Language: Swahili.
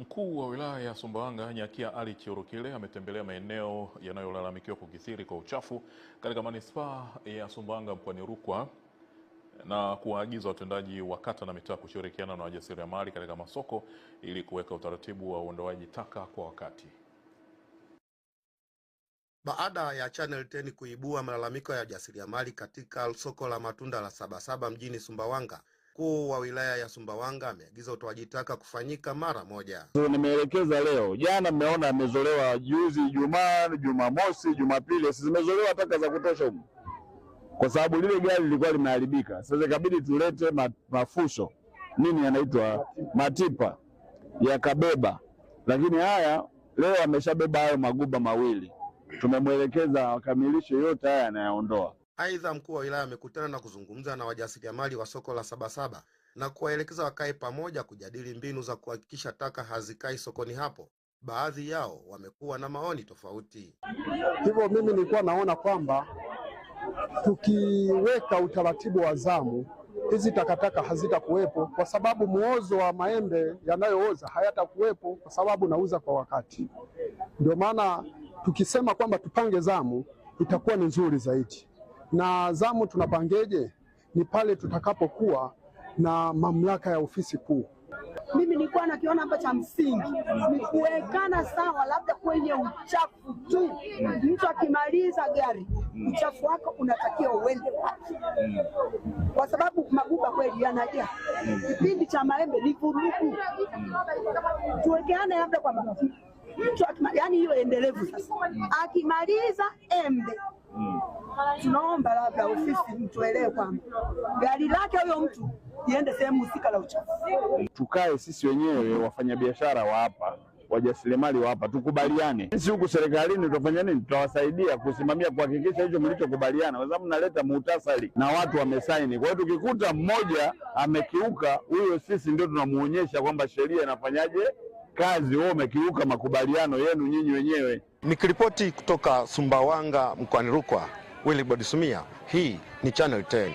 Mkuu wa wilaya ya Sumbawanga Nyakia Ali Chirukile ametembelea maeneo yanayolalamikiwa kukithiri kwa uchafu katika manispaa ya Sumbawanga mkoani Rukwa na kuwaagiza watendaji wa kata na mitaa kushirikiana na wajasiriamali katika masoko ili kuweka utaratibu wa uondoaji taka kwa wakati. Baada ya Channel 10 kuibua malalamiko ya wajasiriamali katika soko la matunda la Sabasaba mjini Sumbawanga, mkuu wa wilaya ya Sumbawanga ameagiza utoaji taka kufanyika mara moja. Nimeelekeza leo, jana mmeona amezolewa, juzi Ijumaa, Jumamosi, Jumapili zimezolewa taka za kutosha huko. Kwa sababu lile gari lilikuwa limeharibika. Sasa ikabidi tulete mafuso. Nini yanaitwa matipa yakabeba. Lakini haya leo ameshabeba hayo maguba mawili. Tumemwelekeza wakamilishe yote haya anayaondoa. Aidha, mkuu wa wilaya amekutana na kuzungumza na wajasiriamali wa soko la Sabasaba na kuwaelekeza wakae pamoja kujadili mbinu za kuhakikisha taka hazikai sokoni hapo. Baadhi yao wamekuwa na maoni tofauti. Hivyo mimi nilikuwa naona kwamba tukiweka utaratibu wa zamu, hizi takataka hazitakuwepo, kwa sababu muozo wa maembe yanayooza hayatakuwepo kwa sababu nauza kwa wakati. Ndio maana tukisema kwamba tupange zamu itakuwa ni nzuri zaidi. Na zamu tunapangeje? Ni pale tutakapokuwa na mamlaka ya ofisi kuu. Mimi nilikuwa nakiona hapa cha msingi ni kuwekana sawa, labda kwenye uchafu tu. Mtu akimaliza gari, uchafu wako unatakiwa uende wapi? Kwa sababu maguba kweli yanajaa. Kipindi cha maembe ni vurugu. Tuwekeane labda kwa mtu yani hiyo endelevu sasa. Akimaliza embe, tunaomba labda ofisi mtuelewe kwamba gari lake huyo mtu iende sehemu husika la uchafu. Tukae sisi wenyewe wafanyabiashara wa hapa, wajasiriamali wa hapa, tukubaliane. Sisi huku serikalini tutafanya nini? Tutawasaidia kusimamia kuhakikisha hicho mlichokubaliana, kwa sababu mnaleta muhtasari na watu wamesaini. Kwa hiyo tukikuta mmoja amekiuka, huyo sisi ndio tunamuonyesha kwamba sheria inafanyaje kazi, wewe umekiuka makubaliano yenu nyinyi wenyewe. Nikiripoti kutoka Sumbawanga mkoani Rukwa, Willy Bodisumia, hii ni Channel 10.